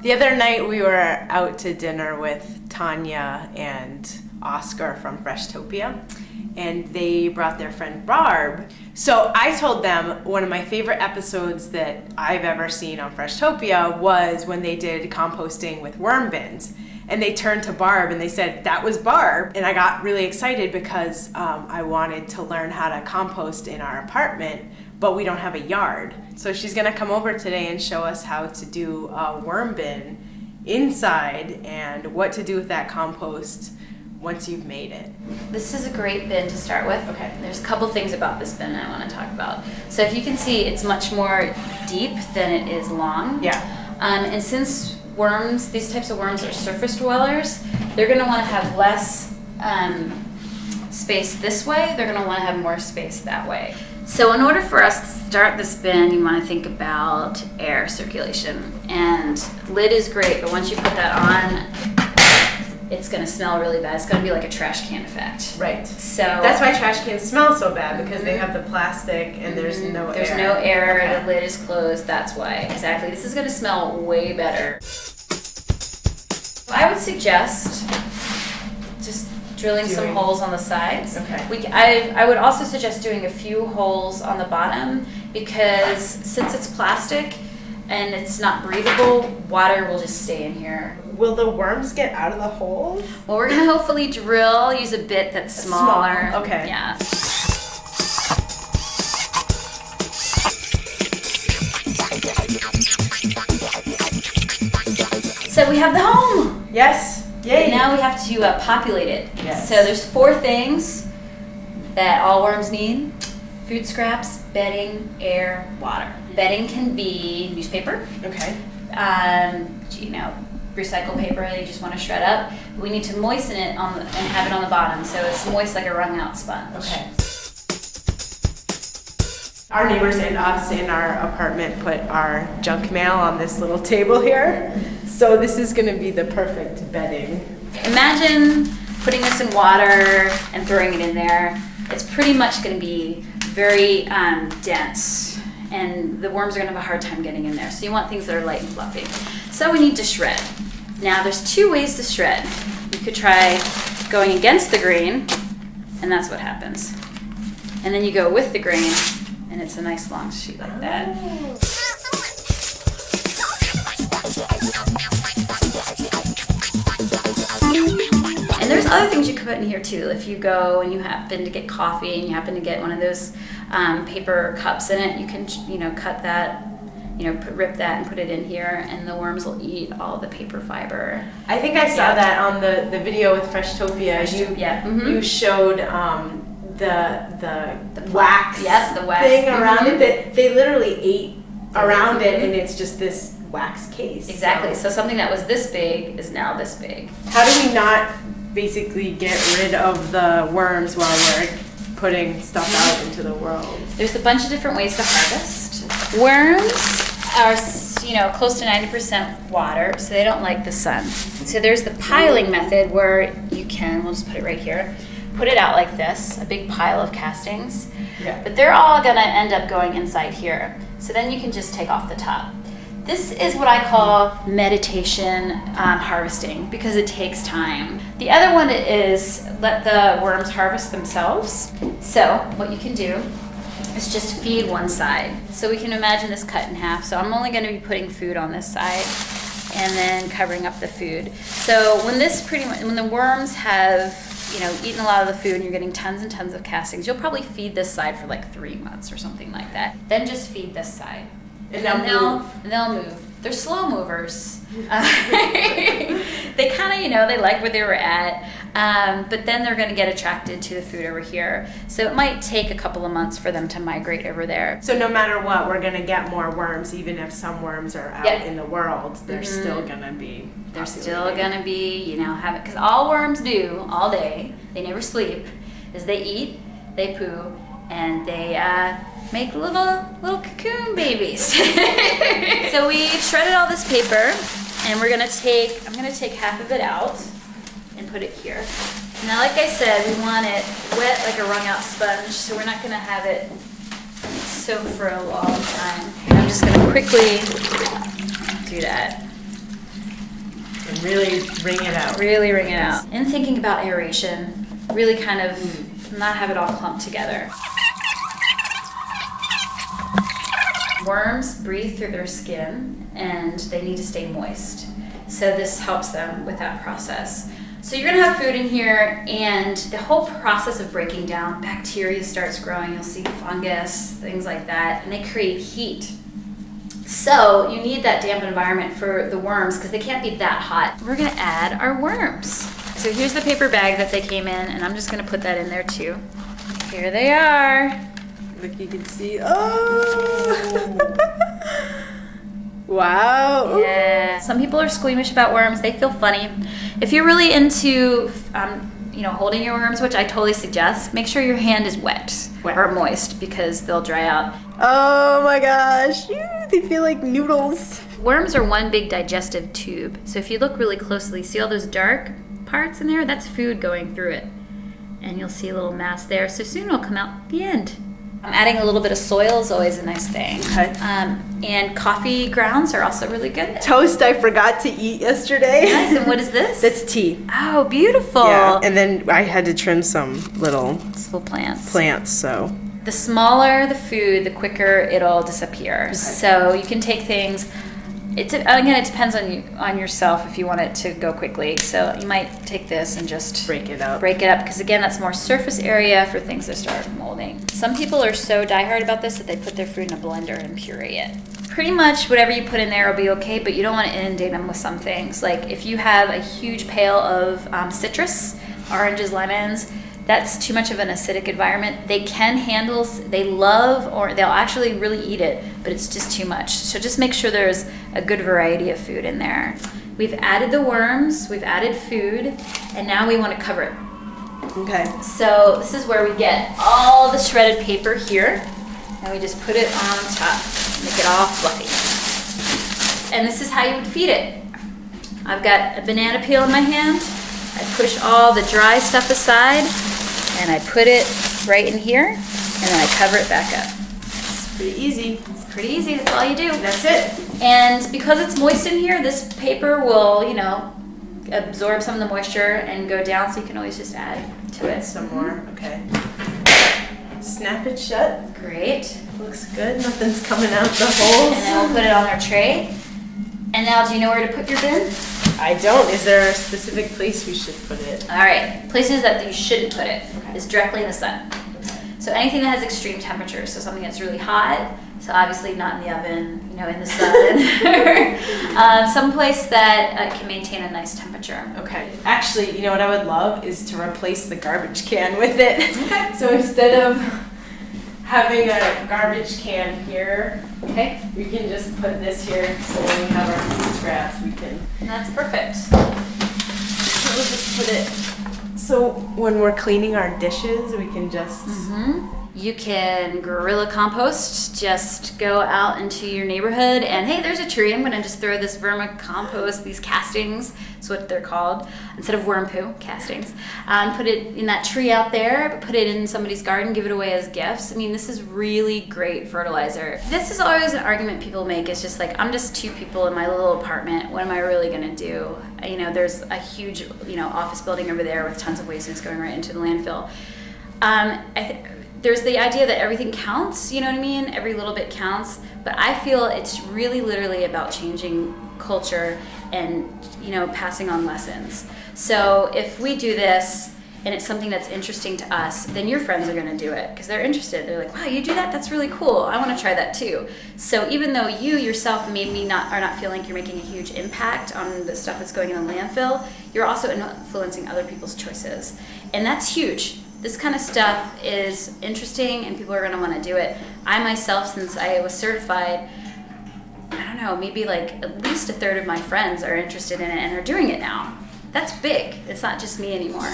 The other night we were out to dinner with Tanya and Oscar from Freshtopia, and they brought their friend Barb. So I told them one of my favorite episodes that I've ever seen on Freshtopia was when they did composting with worm bins. And they turned to Barb and they said, that was Barb. And I got really excited because I wanted to learn how to compost in our apartment, but we don't have a yard. So she's gonna come over today and show us how to do a worm bin inside and what to do with that compost once you've made it. This is a great bin to start with. Okay. There's a couple things about this bin I want to talk about. So if you can see, it's much more deep than it is long. Yeah. And since worms, these types of worms are surface dwellers, they're going to want to have less space this way. They're going to want to have more space that way. So in order for us to start this bin, you want to think about air circulation. And lid is great, but once you put that on, it's going to smell really bad. It's going to be like a trash can effect. Right. So that's why trash cans smell so bad, because they have the plastic and there's no air. There's no air, Okay. The lid is closed, that's why. Exactly. This is going to smell way better. I would suggest just drilling some holes on the sides. Okay. I would also suggest doing a few holes on the bottom, because since it's plastic and it's not breathable, water will just stay in here. Will the worms get out of the holes? Well, we're going to hopefully use a bit that's smaller. Small. Okay. Yeah. So we have the home. Yes. Yay. Now we have to populate it. Yes. So there's 4 things that all worms need: food scraps, bedding, air, water. Bedding can be newspaper. Okay. You know, recycled paper that you just want to shred up. We need to moisten it and have it on the bottom, so it's moist like a wrung out sponge. Okay. Our neighbors and us in our apartment put our junk mail on this little table here. So this is going to be the perfect bedding. Imagine putting this in water and throwing it in there. It's pretty much going to be very dense, and the worms are going to have a hard time getting in there. So you want things that are light and fluffy. So we need to shred. Now there's 2 ways to shred. You could try going against the grain, and that's what happens. And then you go with the grain, and it's a nice long sheet like that. And there's other things you could put in here too. If you go and you happen to get coffee and you happen to get one of those paper cups in it, you can, cut that, rip that and put it in here, and the worms will eat all the paper fiber. I think I saw that on the video with Freshtopia. You showed the wax, the wax thing around it that they literally ate around it, and it's just this wax case. Exactly. So something that was this big is now this big. How do we not basically get rid of the worms while we're putting stuff out into the world? There's a bunch of different ways to harvest. Worms are, close to 90% water, so they don't like the sun. So there's the piling method where you can, we'll just put it right here, put it out like this, a big pile of castings. Yeah. But they're all gonna end up going inside here. So then you can just take off the top. This is what I call meditation harvesting, because it takes time. The other one is let the worms harvest themselves. So what you can do is just feed one side. So we can imagine this cut in half. So I'm only going to be putting food on this side and then covering up the food. So when the worms have eaten a lot of the food and you're getting tons and tons of castings, you'll probably feed this side for like 3 months or something like that. Then just feed this side. And they'll move. They're slow movers. They kind of, they like where they were at, but then they're going to get attracted to the food over here. So it might take a couple of months for them to migrate over there. So no matter what, we're going to get more worms, even if some worms are out in the world. They're still going to be. They're still going to be, because all worms do all day, they never sleep, is they eat, they poo, and they make little cocoon babies. So we shredded all this paper, and I'm gonna take half of it out and put it here. Now, like I said, we want it wet like a wrung out sponge, so we're not gonna have it soak for a long time. I'm just gonna quickly do that. And really wring it out. Really wring it out. And thinking about aeration, really kind of not have it all clumped together. Worms breathe through their skin and they need to stay moist. So this helps them with that process. So you're gonna have food in here, and the whole process of breaking down, bacteria starts growing, you'll see fungus, things like that, and they create heat. So you need that damp environment for the worms because they can't be that hot. We're gonna add our worms. So here's the paper bag that they came in, and I'm just gonna put that in there too. Here they are. Look, you can see, oh! Wow. Yeah. Some people are squeamish about worms. They feel funny. If you're really into, holding your worms, which I totally suggest, make sure your hand is wet or moist because they'll dry out. Oh my gosh. They feel like noodles. Worms are one big digestive tube. So if you look really closely, see all those dark parts in there? That's food going through it. And you'll see a little mass there. So soon it'll come out at the end. Adding a little bit of soil is always a nice thing. Okay. And coffee grounds are also really good. Toast I forgot to eat yesterday. Nice, and what is this? That's tea. Oh, beautiful. Yeah, and then I had to trim some little plants. So. The smaller the food, the quicker it'll disappear. Okay. So you can take things, it depends on yourself if you want it to go quickly. So you might take this and just break it up because again, that's more surface area for things to start molding. Some people are so diehard about this that they put their fruit in a blender and puree it. Pretty much whatever you put in there will be okay, but you don't want to inundate them with some things. Like if you have a huge pail of citrus, oranges, lemons, that's too much of an acidic environment. They can handle, they love, or they'll actually really eat it, but it's just too much. So just make sure there's a good variety of food in there. We've added the worms, we've added food, and now we want to cover it. Okay. So this is where we get all the shredded paper here, and we just put it on top, make it all fluffy. And this is how you would feed it. I've got a banana peel in my hand. I push all the dry stuff aside, and I put it right in here, and then I cover it back up. It's pretty easy. It's pretty easy, that's all you do. That's it. And because it's moist in here, this paper will, absorb some of the moisture and go down, so you can always just add to it. Some more, okay. Snap it shut. Great. Looks good, nothing's coming out the holes. And then we'll put it on our tray. And now, do you know where to put your bin? I don't. Is there a specific place we should put it? All right. Places that you shouldn't put it is directly in the sun. So anything that has extreme temperatures, so something that's really hot, so obviously not in the oven, in the sun. Someplace that can maintain a nice temperature. Okay. Actually, what I would love is to replace the garbage can with it. Okay. So instead of having a garbage can here, okay, we can just put this here, so when we have our food scraps, we can. That's perfect. So we'll just put it, so when we're cleaning our dishes, we can just. You can guerrilla compost, just go out into your neighborhood and hey, there's a tree, I'm gonna just throw this vermicompost, these castings, that's what they're called, instead of worm poo, castings. Put it in that tree out there, put it in somebody's garden, give it away as gifts. I mean, this is really great fertilizer. This is always an argument people make, it's just like, I'm just two people in my little apartment, what am I really gonna do? There's a huge, office building over there with tons of waste and it's going right into the landfill. There's the idea that everything counts, you know what I mean? Every little bit counts, but I feel it's really literally about changing culture and, passing on lessons. So if we do this and it's something that's interesting to us, then your friends are gonna do it because they're interested. They're like, wow, you do that? That's really cool. I wanna try that too. So even though you yourself maybe are not feeling like you're making a huge impact on the stuff that's going in the landfill, you're also influencing other people's choices. And that's huge. This kind of stuff is interesting and people are going to want to do it. I myself, since I was certified, I don't know, maybe like at least a third of my friends are interested in it and are doing it now. That's big. It's not just me anymore.